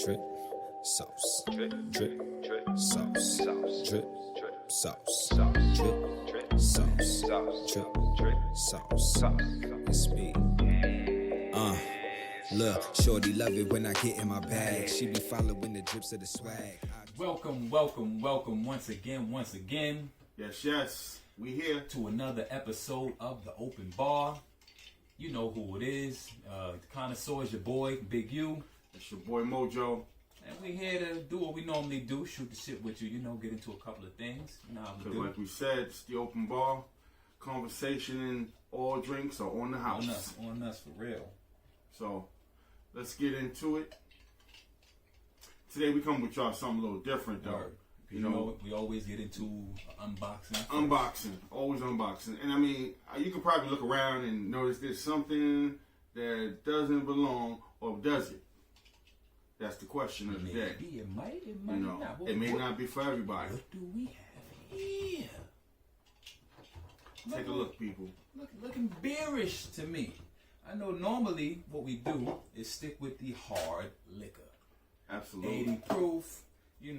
drip, sauce, drip, drip, sauce, drip, sauce, drip, sauce, drip, sauce. It's me. Look, shorty love it when I get in my bag. She be following the drips of the swag. Welcome once again. Yes, we here to another episode of The Open Bar. You know who it is. Connoisseurs, your boy, Big U. It's your boy Mojo. And we here to do what we normally do, shoot the shit with you, get into a couple of things. You know how we do. Like we said, it's The Open Bar. Conversation and all drinks are on the house. On us for real. So, let's get into it. Today we come with y'all something a little different though. Word. You know, we always get into unboxing. Always unboxing. And I mean, you can probably look around and notice there's something that doesn't belong, or does it? That's the question of the day. It might not. It may not be for everybody. What do we have here? Take a look, people. Looking bearish to me. I know normally what we do is stick with the hard liquor. Absolutely. 80 proof, your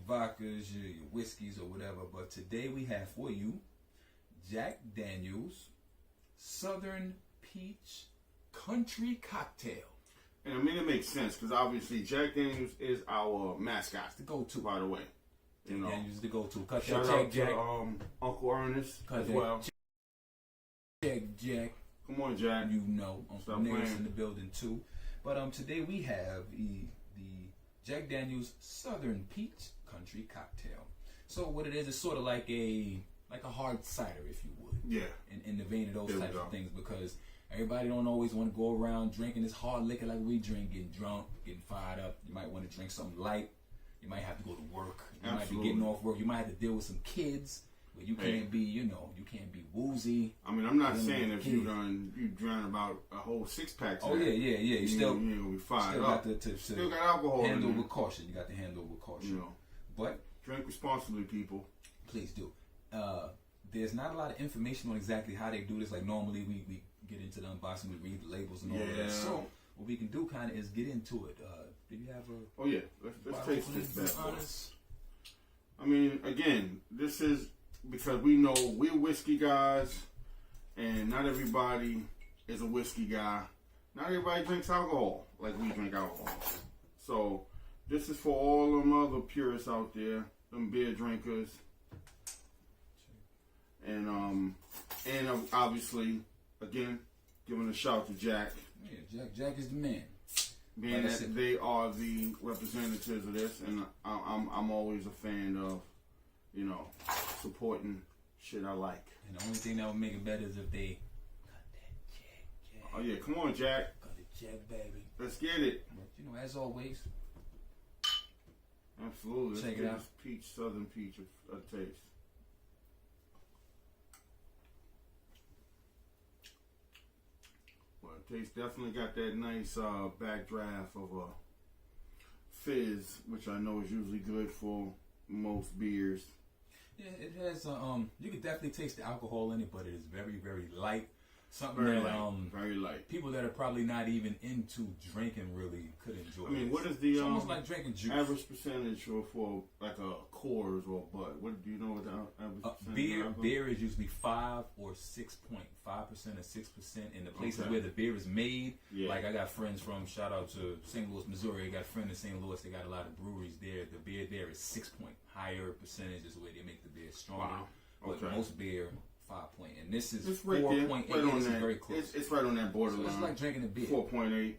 vodkas, your whiskeys or whatever. But today we have for you Jack Daniel's Southern Peach Country Cocktail. And I mean, it makes sense because obviously Jack Daniel's is our mascot. It's the go-to. By the way. Jack Daniel's is the go-to. Cut Shout that out Jack. to Uncle Ernest as well. Jack. Come on, Jack. Uncle Nails in the building too. But today we have the Jack Daniel's Southern Peach Country Cocktail. So what it is sort of like a hard cider, if you would. Yeah. In the vein of those types of things, because everybody don't always want to go around drinking this hard liquor like we drink, getting drunk, getting fired up. You might want to drink something light. You might have to go to work. You might be getting off work. You might have to deal with some kids. But you can't be, you can't be woozy. I mean, I'm not saying if you drown about a whole 6-pack. Oh yeah. You still be fired still up. Still got alcohol. Handle with caution. You got to handle with caution. But drink responsibly, people. Please do. There's not a lot of information on exactly how they do this. Like normally we get into the unboxing, we read the labels and all of that. So what we can do kind of is get into it. Do you have a? Oh yeah, let's taste this bad boy. I mean, again, this is because we know we're whiskey guys, and not everybody is a whiskey guy. Not everybody drinks alcohol like we drink alcohol. So this is for all them other purists out there, them beer drinkers, and obviously, again, giving a shout to Jack. Yeah, Jack is the man. Being that they are the representatives of this, and I'm always a fan of, supporting shit I like. And the only thing that would make it better is if they cut that Jack. Oh yeah, come on, Jack. Cut the Jack, baby. Let's get it. But, as always. Absolutely. Check it out. Peach, Southern Peach, a taste. Well, it tastes definitely got that nice backdraft of a fizz, which I know is usually good for most beers. Yeah, it has. You can definitely taste the alcohol in it, but it is very, very light. Something very that light. Very light. People that are probably not even into drinking really could enjoy. I mean, this. what is the it's almost like drinking juice. Average percentage for like a Coors or a Bud? What do you know what the average percentage? Beer is usually 5 or 6.5% or 6% in the places where the beer is made. Yeah. Like I got friends from, shout out to St. Louis, Missouri. I got friends in St. Louis. They got a lot of breweries there. The beer there is 6 higher percentage is the way they make the beer stronger. Wow. But most beer 5 point, and this is 4.8. Right this is very close. It's right on that borderline. So it's like drinking a beer. 4.8.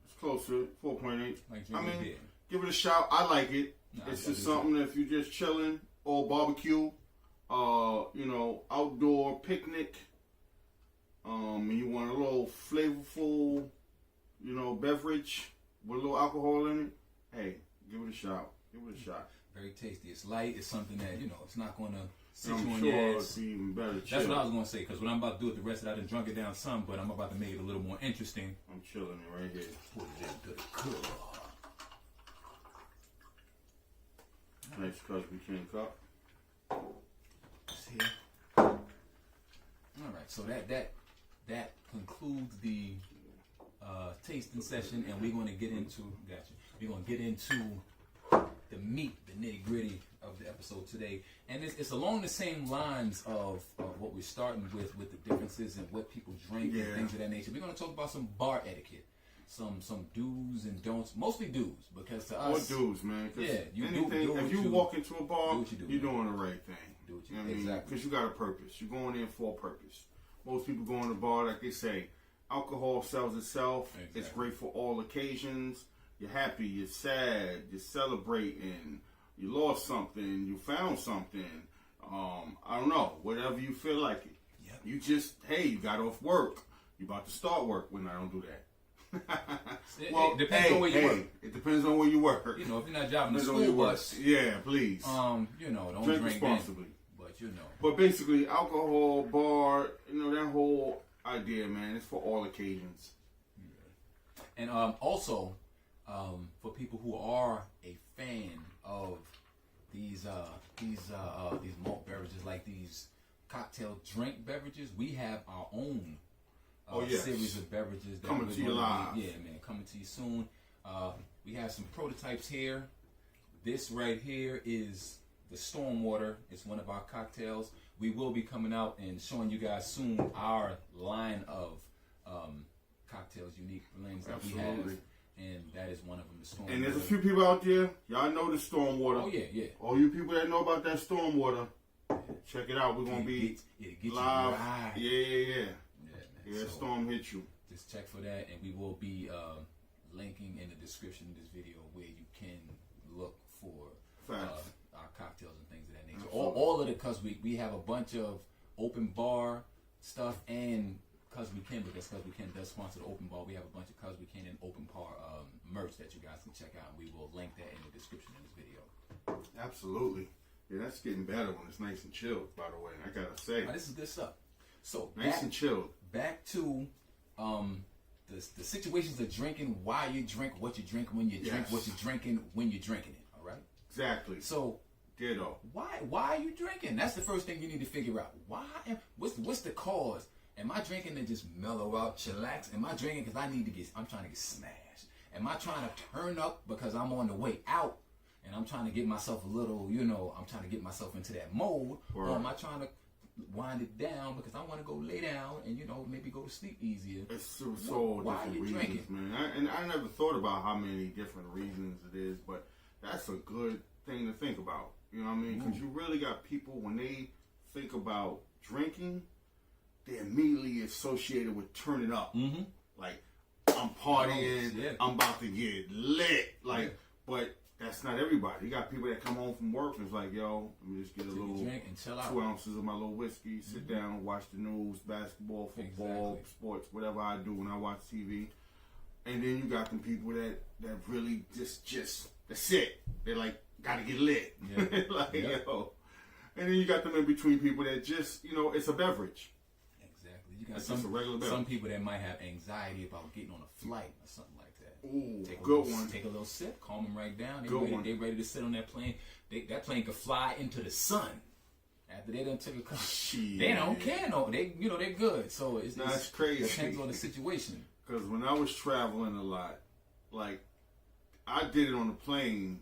It's close to 4.8. Like drinking a beer. Give it a shout. I like it. It's just something that if you're just chilling or barbecue, outdoor picnic, and you want a little flavorful, beverage with a little alcohol in it. Hey, give it a shot. Give it a shot. Very tasty. It's light. It's something that it's not gonna. I'm sure it's even better. That's what I was going to say, because what I'm about to do with the rest of it, I done drunk it down some, but I'm about to make it a little more interesting. I'm chilling it right here. Put it into the cup. Nice CuzWeKin cup. See? All right, so that concludes the tasting session, and we're going to get into the meat, the nitty gritty of the episode today, and it's along the same lines of what we're starting with the differences in what people drink and things of that nature. We're going to talk about some bar etiquette, some do's and don'ts, mostly do's, because to us, or do's, man. You if you walk into a bar, you're doing the right thing. Do what you know what exactly. I mean? Because you got a purpose. You're going in for a purpose. Most people go in the bar, like they say, alcohol sells itself. Exactly. It's great for all occasions. You're happy, you're sad, you're celebrating, you lost something, you found something. I don't know, whatever you feel like it. Yep. You just, hey, you got off work. You about to start work. When I don't do that. It depends on where you work. It depends on where you work. You know, if you're not driving the school bus, yeah, please. don't drink responsibly. Then, but But basically, alcohol, bar, that whole idea, man, it's for all occasions. And also, for people who are a fan of these malt beverages, like these cocktail drink beverages, we have our own series of beverages that coming to you live. Coming to you soon. We have some prototypes here. This right here is the Stormwater. It's one of our cocktails. We will be coming out and showing you guys soon our line of cocktails, unique blends that we have. And that is one of them, the Stormwater. And there's a few people out there, y'all know the Stormwater. Oh, yeah. All you people that know about that Stormwater, check it out. We're going to be live. Yeah, So, storm hit you. Just check for that, and we will be linking in the description of this video where you can look for our cocktails and things of that nature. All of the we have a bunch of open bar stuff and CuzWeKin, because CuzWeKin does sponsor the open bar. We have a bunch of CuzWeKin and open bar merch that you guys can check out, and we will link that in the description of this video. Absolutely. Yeah, that's getting better when it's nice and chilled, by the way. I gotta say. This is good stuff. So nice and chilled. Back to the situations of drinking, why you drink, what you drink, when you drink, what you're drinking, when you're drinking it. All right. Exactly. So, ditto. Why are you drinking? That's the first thing you need to figure out. Why? What's the cause? Am I drinking to just mellow out, chillax? Am I drinking because I'm trying to get smashed? Am I trying to turn up because I'm on the way out and I'm trying to get myself a little, I'm trying to get myself into that mode? Or am I trying to wind it down because I want to go lay down and, maybe go to sleep easier? It's so why different are you reasons, drinking? man. I never thought about how many different reasons it is, but that's a good thing to think about. You know what I mean? Because you really got people, when they think about drinking, they immediately associated with turning up. Mm-hmm. Like, I'm partying, I'm about to get lit. But that's not everybody. You got people that come home from work and it's like, yo, let me just get a little drink and chill out. 2 ounces of my little whiskey, sit down, watch the news, basketball, football, sports, whatever I do when I watch TV. And then you got them people that really just that's it. They're like, gotta get lit. Yeah. Yo. And then you got them in between people that just, it's a beverage. Exactly. You got just a regular beverage. Some people that might have anxiety about getting on a flight or something like that. Ooh, Take a little sip, calm them right down. They ready to sit on that plane. That plane could fly into the sun. After they done took a couple, they don't care. No, they're good. So it's crazy. It depends on the situation. Because when I was traveling a lot, like I did it on the plane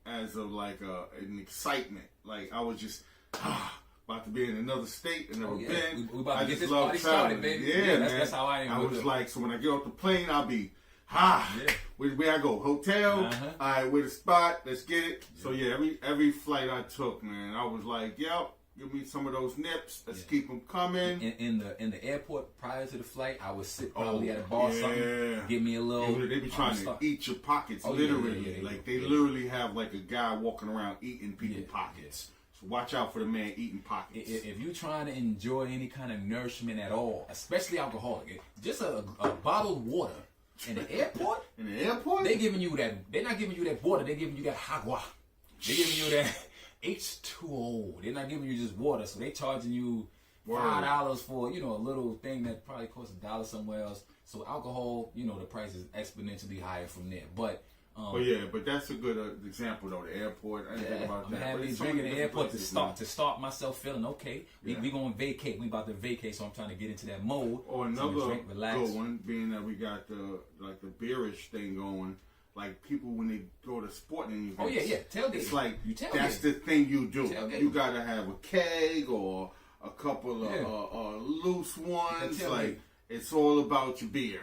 as an excitement. Like I was just about to be in another state and never been. We about to get this love party traveling. started, baby. Yeah, man. That's how I am. I was like, so when I get off the plane, I'll be where I go? Hotel? All right, where the spot? Let's get it. So every flight I took, man, I was like, yep, give me some of those nips. Let's keep them coming. In the airport prior to the flight, I would sit probably at a bar or something. Give me a little. They be trying to eat your pockets, literally. They literally have like a guy walking around eating people's pockets. So watch out for the man eating pockets. If you're trying to enjoy any kind of nourishment at all, especially alcoholic, just a bottled water in the airport. They're giving you that. They're not giving you that water. They're giving you that agua. They're giving you that H2O. They're not giving you just water. So they charging you $5 for a little thing that probably costs $1 somewhere else. So alcohol, the price is exponentially higher from there. But But that's a good example though. The airport. I didn't think about that. I'm having me drinking in the airport to start myself feeling okay. We going to vacate. We about to vacate, so I'm trying to get into that mode. Or another good one, being that we got the beerish thing going. Like people when they go to sporting events. Tailgate. It's like you tailgate. That's the thing you do. Tailgate. You gotta have a keg or a couple of loose ones. Like it's all about your beer.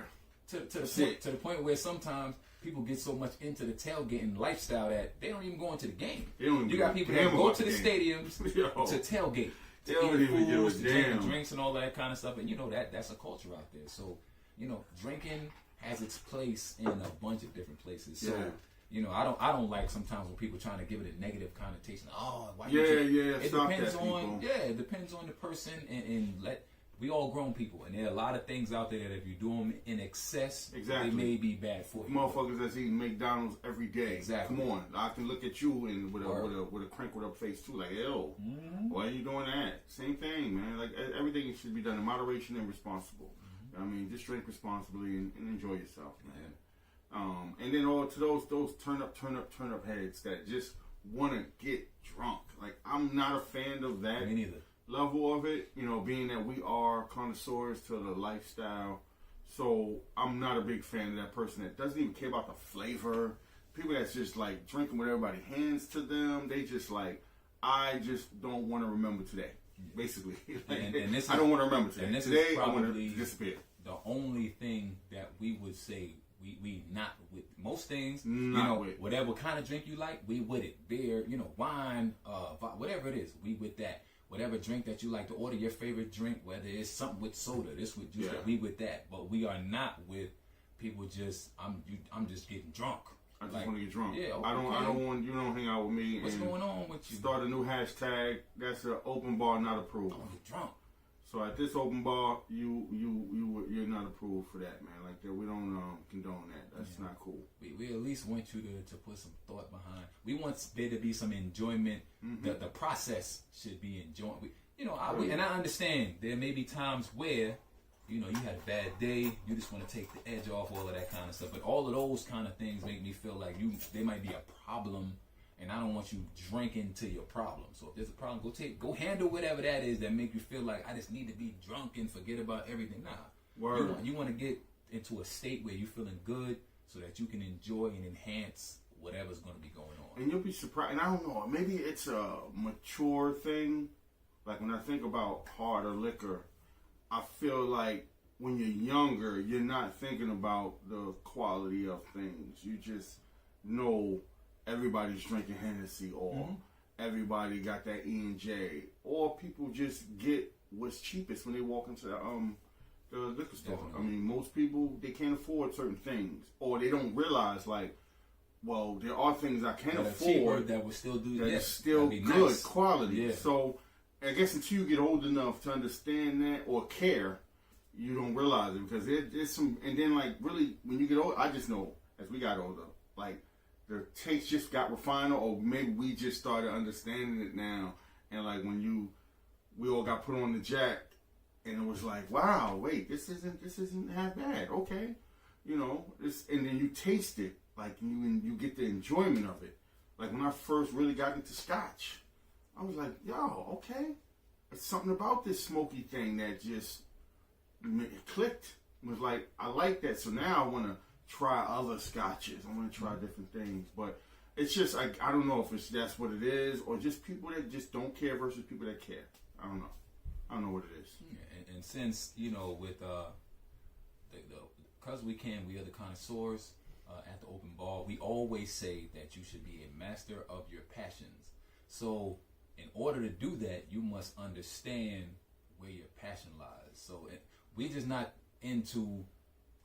To the point where sometimes people get so much into the tailgating lifestyle that they don't even go into the game. You got people that go to the stadiums to tailgate. They don't even give a to damn. drink drinks and all that kind of stuff. And you know that's a culture out there. So, drinking has its place in a bunch of different places. So, I don't like sometimes when people trying to give it a negative connotation. Oh, why It depends on it depends on the person and we all grown people, and there are a lot of things out there that if you do them in excess, they may be bad for you. Motherfuckers that's eating McDonald's every day. Exactly. Come on, I can look at you and with a crinkled up face too, like, yo, why are you doing that? Same thing, man. Like everything should be done in moderation and responsible. I mean, just drink responsibly and enjoy yourself, man. And then all to those turn up heads that just want to get drunk. Like I'm not a fan of that. Me neither. Level of it, being that we are connoisseurs to the lifestyle, so I'm not a big fan of that person that doesn't even care about the flavor. People that's just like drinking what everybody hands to them. They just like, I just don't want to remember today. Basically, I don't want to remember today. And this today is I want to probably disappear. The only thing that we would say we not with most things. With whatever kind of drink you like, we with it. Beer, wine, whatever it is, we with that. Whatever drink that you like to order, your favorite drink, whether it's something with soda, this with juice, we with that. But we are not with people just, I'm just getting drunk. I just want to get drunk. Yeah, I don't want you to hang out with me. What's going on with you? Start a new hashtag. That's an open bar not approved. I want to get drunk. So at this open bar, you're not approved for that, man. Like that, we don't condone that. That's not cool. We at least want you to put some thought behind. We want there to be some enjoyment. The process should be enjoyed. And I understand there may be times where you had a bad day. You just want to take the edge off all of that kind of stuff. But all of those kind of things make me feel like they might be a problem. And I don't want you drinking to your problem. So if there's a problem, go handle whatever that is that make you feel like I just need to be drunk and forget about everything. Nah. You want to get into a state where you're feeling good so that you can enjoy and enhance whatever's going to be going on. And you'll be surprised. And I don't know, maybe it's a mature thing. Like when I think about harder liquor, I feel like when you're younger, you're not thinking about the quality of things. You just know everybody's drinking Hennessy, or everybody got that E&J, or people just get what's cheapest when they walk into the liquor store. Definitely. I mean, most people, they can't afford certain things, or they don't realize, like, well, there are things I can afford that will still do that this. is still good nice quality. Yeah. So I guess until you get old enough to understand that or care, you don't realize it, because there's some. And then, like, really, when you get old, I just know as we got older, like, the taste just got refined, or maybe we just started understanding it now. And like when we all got put on the jack, and it was like, wow, wait, this isn't half bad. Okay, and then you taste it, like you get the enjoyment of it. Like when I first really got into Scotch, I was like, yo, okay, it's something about this smoky thing that just clicked. It was like, I like that, so now I want to try other scotches. I want to try different things, but it's just I don't know if that's what it is, or just people that just don't care versus people that care. I don't know what it is. Yeah, and since with the CuzWeKin, we are the connoisseurs at the open bar. We always say that you should be a master of your passions. So in order to do that, you must understand where your passion lies. So we just not into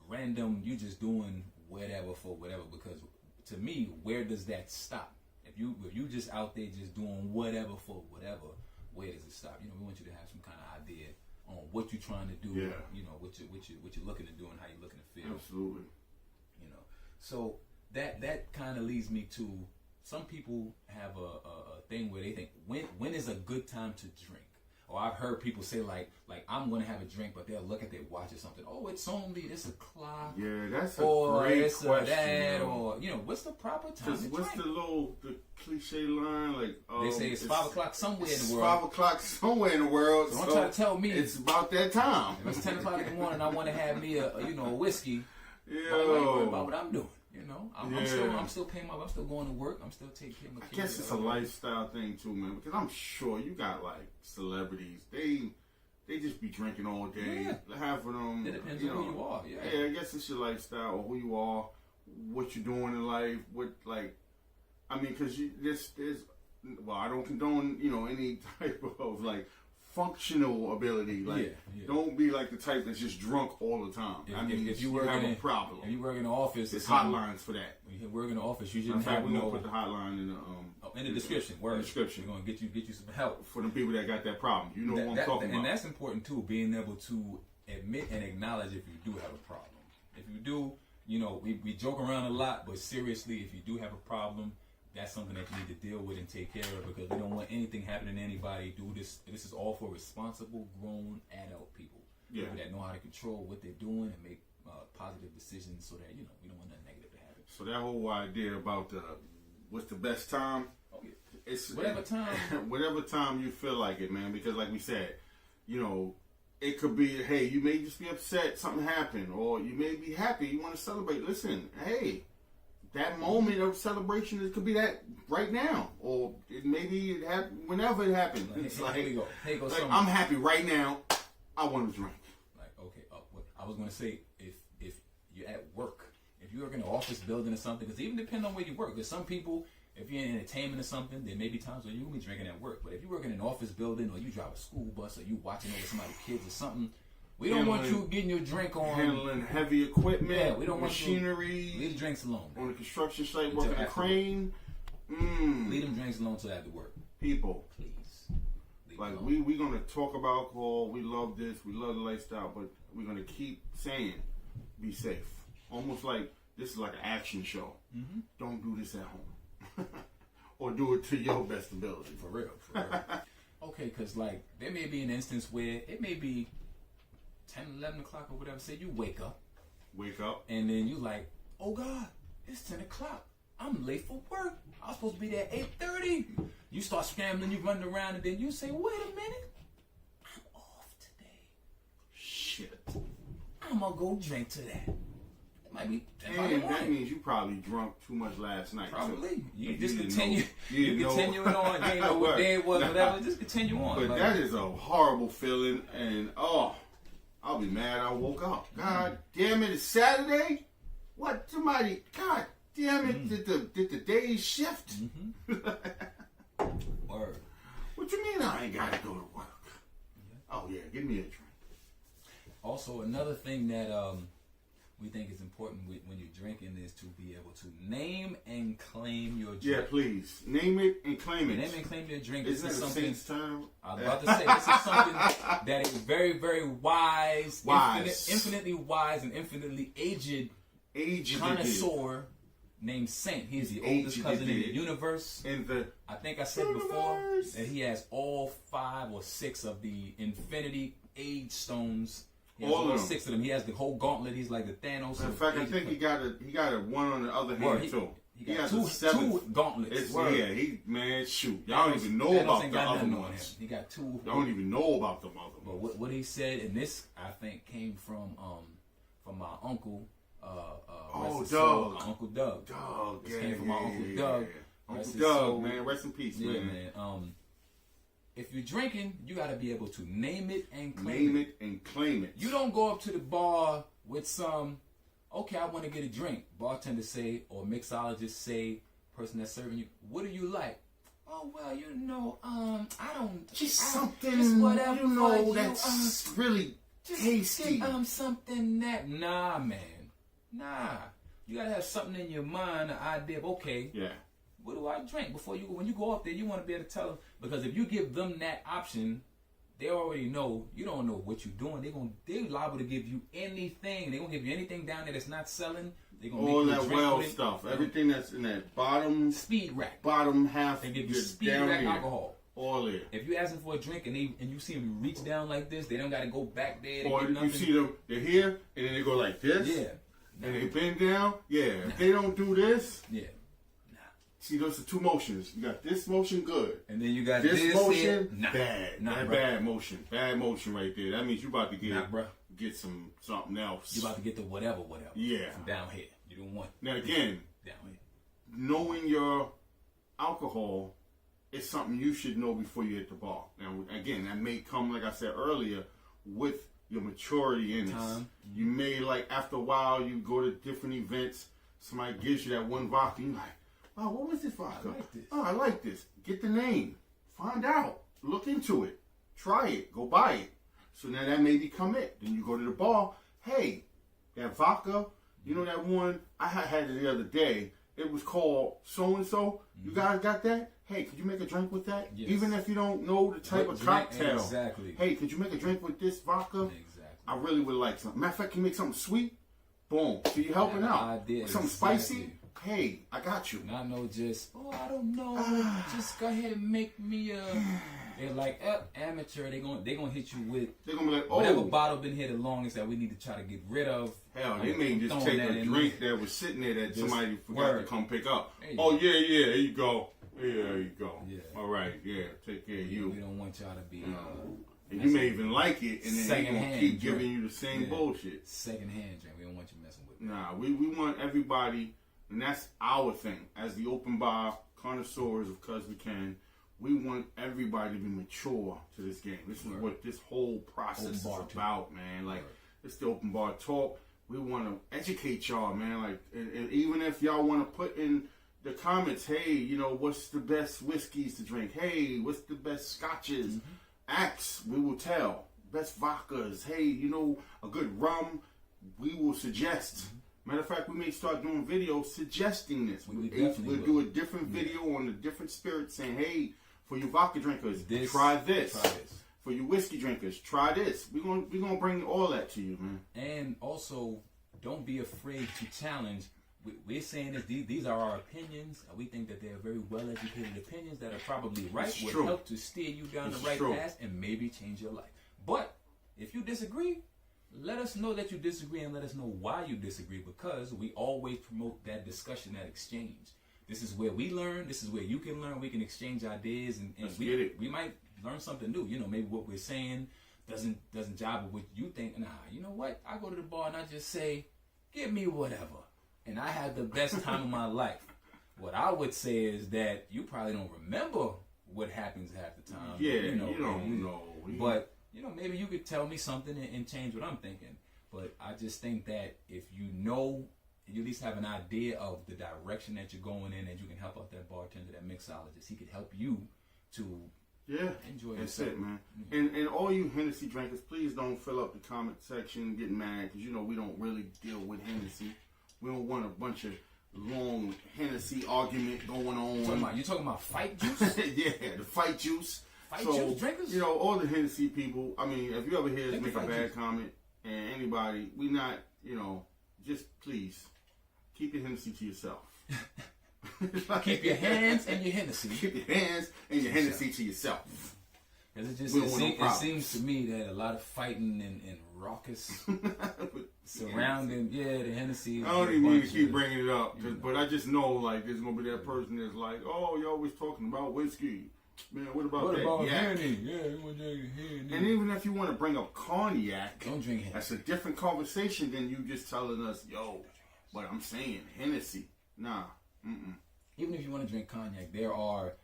random, you just doing whatever for whatever, because to me, where does that stop? If you just out there just doing whatever for whatever, where does it stop? We want you to have some kind of idea on what you're trying to do, what you're looking to do and how you're looking to feel. Absolutely. So that kind of leads me to, some people have a thing where they think when is a good time to drink, or I've heard people say like I'm gonna have a drink, but they'll look at their watch or something. Oh, it's only this o'clock. Yeah, that's a or great it's question. that, or what's the proper time? What's the cliche line? Like they say it's 5 o'clock somewhere in the world. 5 o'clock somewhere in the world. So don't try to tell me it's about that time. If it's 10 o'clock in the morning, I want to have me a whiskey. Yeah. I ain't worried about what I'm doing. I'm still paying I'm still going to work. I'm still taking care of my kids. I guess it's a lifestyle thing too, man. Because I'm sure you got like celebrities. They just be drinking all day. Yeah. Half of them. It depends on who you are. Yeah, I guess it's your lifestyle or who you are, what you're doing in life. Because I don't condone any type of like functional ability. Like, don't be like the type that's just drunk all the time. If you have a problem. If you work in the office, there's hotlines for that. When you work in the office, you shouldn't have we're gonna put the hotline in the description. In the description. We're gonna get you some help for the people that got that problem. You know what I'm talking about. And that's important too, being able to admit and acknowledge if you do have a problem. If you do, we joke around a lot, but seriously, if you do have a problem, that's something that you need to deal with and take care of, because we don't want anything happening to anybody. This is all for responsible, grown, adult people. Yeah. People that know how to control what they're doing and make positive decisions, so that we don't want nothing negative to happen. So that whole idea about what's the best time? Oh yeah. It's whatever time. Whatever time you feel like it, man. Because like we said, it could be, hey, you may just be upset something happened, or you may be happy, you want to celebrate. Listen, hey. That moment of celebration, it could be that right now, or maybe it happen whenever it happens. It's here we go. Here goes like I'm happy right now. I want to drink. Like what I was gonna say, if you're at work, if you work in an office building or something, because even depending on where you work, because some people, if you're in entertainment or something, there may be times when you'll be drinking at work. But if you work in an office building, or you drive a school bus, or you watching over somebody's kids or something. We don't want you getting your drink on handling heavy equipment. Yeah, we don't machinery. Want leave the drinks alone. On the construction site, working a crane. Leave them drinks alone till after work. People, please. Like we gonna talk about alcohol. We love this. We love the lifestyle, but we're gonna keep saying, be safe. Almost like this is like an action show. Mm-hmm. Don't do this at home, or do it to your best ability. For real. Okay, because like there may be an instance where it may be 10, 11 o'clock or whatever. Say you wake up, and then you like, oh God, it's 10 o'clock. I'm late for work. I was supposed to be there at 8:30. You start scrambling, you run around, and then you say, wait a minute, I'm off today. Shit. I'm gonna go drink to that. It might be. And that means you probably drunk too much last night. Probably. So you just continue. You continuing on. You ain't know what day it was, whatever. Just continue on. But that is a horrible feeling, and I'll be mad I woke up. God damn it, it's Saturday? What? Somebody, God damn it, did the days shift? Word. What you mean I ain't got to go to work? Oh yeah, give me a drink. Also, another thing that we think is important when you're drinking is to be able to name and claim your drink. Yeah, please. Name it and claim it. Name and claim your drink. Isn't that a Saints term? I was about to say, this is something that is very, very wise. Infinitely wise and infinitely aged connoisseur named Saint. He is the oldest cousin in the universe. I think I said before that he has all 5 or 6 of the infinity age stones. He has all 6 of them. He has the whole gauntlet. He's like the Thanos. In fact, I think he got a one on the other hand too. He got two gauntlets. Shoot. Y'all don't even know about the other ones. He got 2. Y'all don't even know about them other ones. But what he said, and this I think came from my uncle. Doug. My Uncle Doug. This came from my Uncle Doug. Uncle Doug, man. Rest in peace, man. If you're drinking, you got to be able to name it and claim it. You don't go up to the bar with some, okay, I want to get a drink. Bartender say, or mixologist say, person that's serving you, what do you like? Oh, well, I don't. Just whatever. That's really tasty. Get, something that. Nah, man. Nah. You got to have something in your mind, an idea of, okay. Yeah. What do I drink? When you go up there, you want to be able to tell them, because if you give them that option, they already know you don't know what you're doing. They're liable to give you anything. They're gonna give you anything down there that's not selling. They're gonna all make that well stuff. Everything that's in that bottom speed rack, bottom half. They give you speed rack alcohol. All there. If you asking for a drink and you see them reach down like this, they don't got to go back there. Or you see them, they're here, and then they go like this. Yeah. And they bend down. Yeah. If they don't do this. Yeah. See, those are two motions. You got this motion, good. And then you got this motion, nah. bad. Nah, bad motion. Bad motion right there. That means you about to get something else. You about to get the whatever. Yeah. From down here. You don't want. Now again, down here. Knowing your alcohol is something you should know before you hit the bar. Now again, that may come, like I said earlier, with your maturity in this. You may, like, after a while, you go to different events, somebody gives you that one vodka, you're like, oh, what was this vodka? I like this. Oh, I like this. Get the name. Find out. Look into it. Try it. Go buy it. So now that may become it. Then you go to the bar. Hey, that vodka, you know that one? I had it the other day. It was called so-and-so. You guys got that? Hey, could you make a drink with that? Yes. Even if you don't know the type of cocktail. Exactly. Hey, could you make a drink with this vodka? Exactly. I really would like something. Matter of fact, can you make something sweet? Boom. So you're helping out. Idea. Something spicy? Hey, I got you. Not no just, I don't know. Just go ahead and make me they're like, amateur. They're gonna hit you with. They're gonna be like, whatever bottle been here the longest that we need to try to get rid of. Hell, they may just take a drink that was sitting there that somebody forgot to come pick up. Yeah, there you go. Yeah, there you go. Yeah. All right, yeah, take care of you. We don't want y'all to be. And you may even like it, and then they're gonna keep giving you the same bullshit. Secondhand drink. We don't want you messing with it. Nah, we want everybody. And that's our thing. As the open bar connoisseurs of CuzWeKin, we want everybody to be mature to this game. This is what this whole process is about, man. Like, it's the open bar talk. We want to educate y'all, man. Like, and even if y'all want to put in the comments, hey, you know, what's the best whiskeys to drink? Hey, what's the best scotches? Ask, we will tell. Best vodkas. Hey, you know, a good rum, we will suggest. Matter of fact, we may start doing videos suggesting this. We'll do a different video on the different spirits saying, hey, for you vodka drinkers, try this. For you whiskey drinkers, try this. We're gonna bring all that to you, man. And also, don't be afraid to challenge. We're saying that these are our opinions, and we think that they're very well-educated opinions that are probably right, will help to steer you down the right path and maybe change your life. But if you disagree, let us know that you disagree and let us know why you disagree, because we always promote that discussion, that exchange. This is where we learn. This is where you can learn. We can exchange ideas, and we might learn something new. You know, maybe what we're saying doesn't jive with what you think. Nah, you know what? I go to the bar and I just say, give me whatever. And I had the best time of my life. What I would say is that you probably don't remember what happens half the time. Yeah, you don't know. But you know, maybe you could tell me something and change what I'm thinking. But I just think that if you know, and you at least have an idea of the direction that you're going in, and you can help out that bartender, that mixologist, he could help you to enjoy that's yourself. it, man. And all you Hennessy drinkers, please don't fill up the comment section getting mad, because you know we don't really deal with Hennessy. We don't want a bunch of long Hennessy argument going on. You talking about fight juice? Yeah, the fight juice. Juice drinkers? You know, all the Hennessy people, I mean, if you ever hear us make a bad comment, and anybody, we not, you know, just please, keep your Hennessy to yourself. Keep your hands and your Hennessy. Keep your hands and your Hennessy to yourself. Because it seems to me that a lot of fighting and raucous surrounding, the Hennessy. I don't even mean to keep bringing it up, but I just know, like, there's going to be that person that's like, oh, you're always talking about whiskey. Man, what about Henny? Yeah, you want to drink Henny. And even if you want to bring up cognac, don't drink Henny. That's a different conversation than you just telling us, yo, but I'm saying Hennessy. Nah. Even if you want to drink cognac, there are.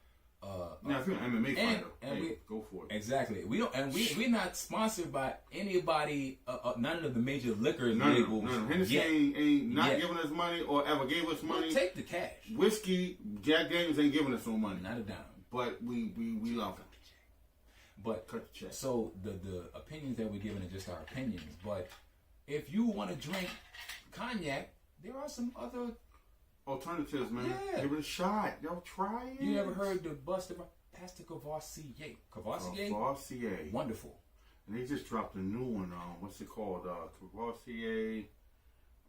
Now, if you're an MMA fighter, go for it. Exactly. We're not sponsored by anybody. None of the major liquor labels. None. Hennessy ain't giving us money or ever gave us money. We'll take the cash. Whiskey, Jack Daniels ain't giving us no money. Not a dime. But we love them. But cut the check. So the opinions that we're giving are just our opinions. But if you want to drink cognac, there are some other alternatives, man. Yeah. Give it a shot. Yo, try it. You ever heard the Pastor Courvoisier? Courvoisier. Wonderful. And they just dropped a new one. What's it called? Courvoisier.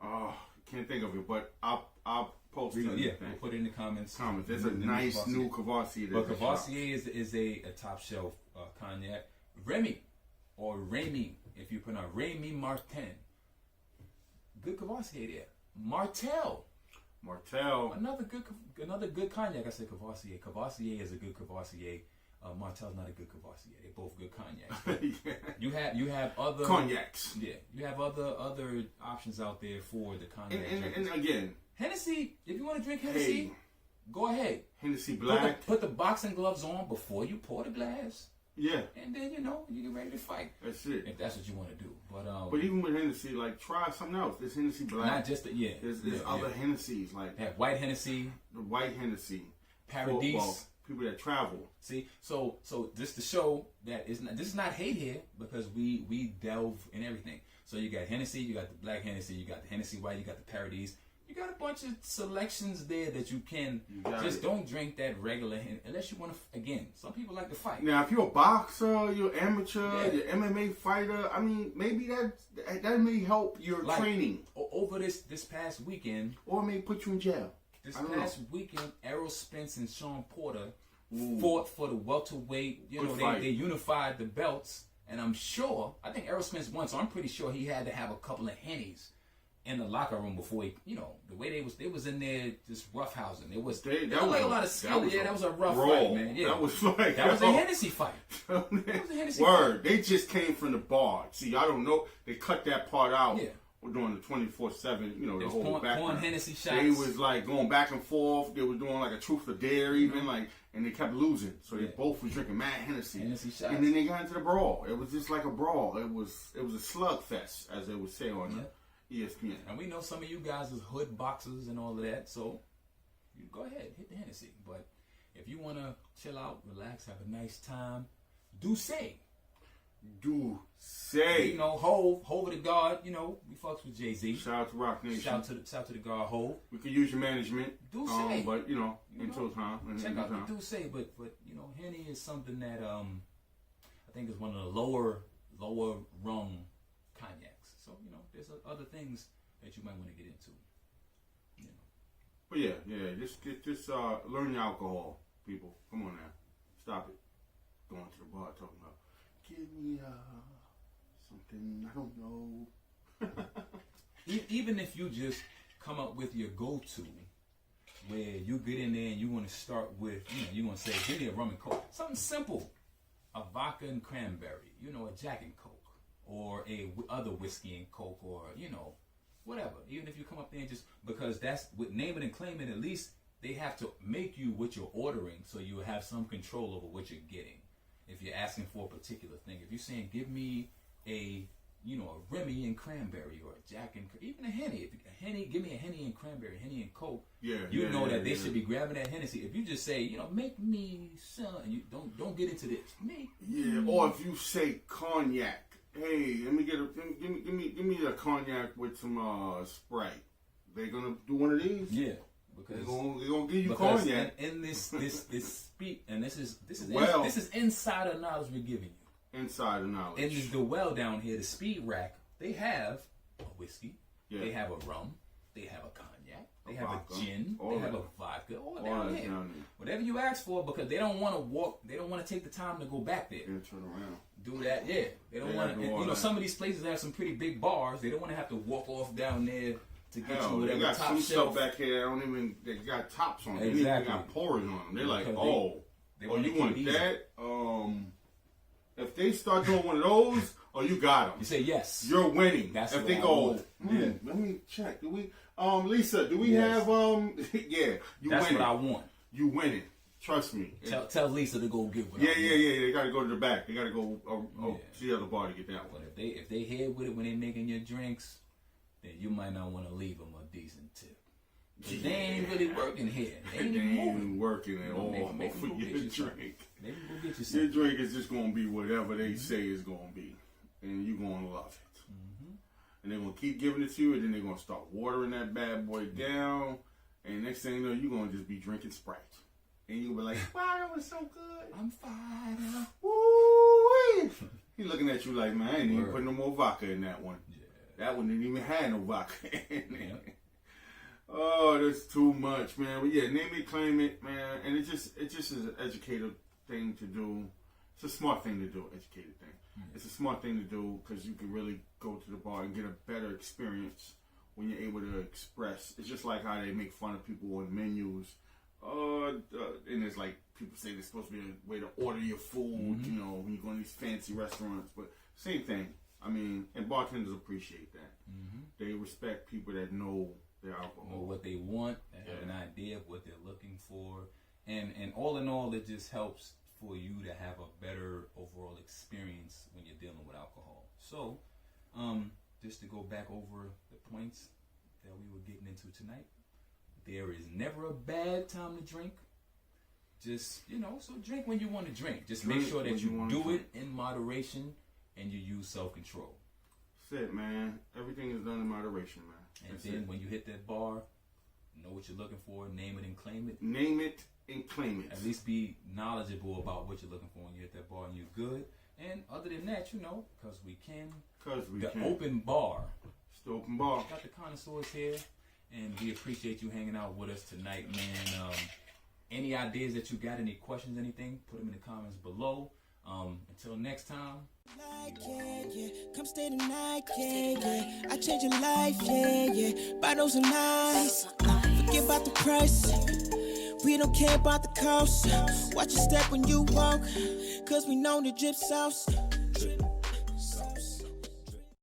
Oh, can't think of it, but I'll post post it. Yeah, we'll put it in the comments. There's a nice new Cavassier. But Cavassier is a top shelf cognac. Remy, or Remy, if you pronounce Remy Martin. Good Cavassier there. Martell. Another good cognac. I said Cavassier. Cavassier is a good Cavassier. Martell's not a good Cavassier. They're both good cognacs. Yeah. You have other cognacs. Yeah, you have other options out there for the cognac. And again, Hennessy. If you want to drink Hennessy, go ahead. Hennessy Black. Put the boxing gloves on before you pour the glass. Yeah. And then you get ready to fight. That's it. If that's what you want to do. But even with Hennessy, like try something else. There's Hennessy Black. Not just There's other Hennessy's like have white Hennessy. The white Hennessy. Paradise. People that travel. See, so just to show that this is not hate here, because we delve in everything. So you got Hennessy, you got the black Hennessy, you got the Hennessy white, you got the Paradise. You got a bunch of selections there that you can don't drink that regular unless you want to. Again, some people like to fight. Now, if you're a boxer, you're amateur, you're MMA fighter. I mean, maybe that may help your training. Over this past weekend, or it may put you in jail. This past weekend, Errol Spence and Sean Porter fought for the welterweight. They unified the belts, and I think Errol Spence won, so I'm pretty sure he had to have a couple of Hennies in the locker room before he, the way they was in there just roughhousing. It was like a lot of skill. That was a rough fight, man. Yeah. That was a Hennessy fight. That was a Hennessy fight. They just came from the bar. See, I don't know. They cut that part out. Yeah. Doing the 24/7, the whole background. Pouring Hennessy shots. They was like going back and forth. They was doing like a truth or dare, even and they kept losing. So they both was drinking mad Hennessy shots. And then they got into the brawl. It was just like a brawl. It was a slugfest, as they would say on ESPN. And we know some of you guys is hood boxers and all of that, so you go ahead, hit the Hennessy. But if you want to chill out, relax, have a nice time, do say. Hove the guard, we fucks with Jay-Z. Shout out to Rock Nation. Shout out to the guard, Hove. We could use your management. Do say. But, until time. Check out the do say, but Henny is something that I think is one of the lower rung cognacs. So, there's other things that you might want to get into. But just learn your alcohol, people. Come on now. Stop it. Going to the bar talking about, give me something, I don't know. Even if you just come up with your go-to, where you get in there and you want to start with, you want to say, give me a rum and coke. Something simple. A vodka and cranberry, a Jack and Coke. Or a other whiskey and coke, or, whatever. Even if you come up there and just, because that's, with name it and claim it, at least they have to make you what you're ordering, so you have some control over what you're getting. If you're asking for a particular thing, if you're saying, give me a Remy and cranberry, or a Jack and even a Henny. Give me a Henny and cranberry, Henny and Coke. That they should be grabbing that Hennessy. If you just say, make me some, and you don't get into this. Or if you say cognac, hey, let me give me a cognac with some Sprite. They gonna do one of these? Yeah. Because they're gonna give you cognac. In this speak, and this is insider knowledge we're giving you. Insider knowledge. In the well down here, the speed rack, they have a whiskey, they have a rum, they have a cognac, they have a gin, they have a vodka, all down here. Whatever you ask for, because they don't want to walk, they don't want to take the time to go back there. And turn around. Do that, They don't want to. Some of these places have some pretty big bars. They don't want to have to walk off down there to get you whatever they got top some shelf. Stuff back here. They got tops on them. Exactly. They got pourers on them. They're like, they you want that? If they start doing one of those, you got them. You say yes. You're winning. That's if what they I go, want. Let me check. Do we, Lisa? Do we have you That's winning. what I want. You winning. Trust me. Tell Lisa to go get what. Yeah. They got to go to the back. They got to go to the other bar to get that one. But if they head with it when they making your drinks, then you might not want to leave them a decent tip. But they ain't really working here. They ain't even working at all maybe for your drink. Maybe go get you something. Your drink is just going to be whatever they say it's going to be. And you're going to love it. Mm-hmm. And they're going to keep giving it to you, and then they're going to start watering that bad boy down. And next thing you know, you're going to just be drinking Sprite. And you'll be like, wow, that was so good. I'm fired up. Woo! He's looking at you like, man, I ain't even putting no more vodka in that one. Yeah. That one didn't even have no vodka in it. Oh, that's too much, man. But yeah, name it, claim it, man. And it just is an educated thing to do. It's a smart thing to do, educated thing. Mm-hmm. It's a smart thing to do because you can really go to the bar and get a better experience when you're able to express. It's just like how they make fun of people on menus. And it's like people say there's supposed to be a way to order your food, you know, when you go to these fancy restaurants. But same thing. I mean, and bartenders appreciate that. Mm-hmm. They respect people that know their alcohol. Know what they want, and have an idea of what they're looking for. And all in all, it just helps for you to have a better overall experience when you're dealing with alcohol. So, just to go back over the points that we were getting into tonight, there is never a bad time to drink. Just, so drink when you want to drink. Just make sure that you do it in moderation and you use self-control. That's it, man. Everything is done in moderation, man. And then when you hit that bar, know what you're looking for, name it and claim it. Name it and claim it. At least be knowledgeable about what you're looking for when you hit that bar and you're good. And other than that, cuz we can. The open bar. It's the open bar. Got the Connoisseurs here. And we appreciate you hanging out with us tonight, man. Any ideas that you got, any questions, anything, put them in the comments below. Until next time. Come stay the night, I change your life, bottles and nice. Forget about the price. We don't care about the cost. Watch your step when you walk, cause we know the drip sauce.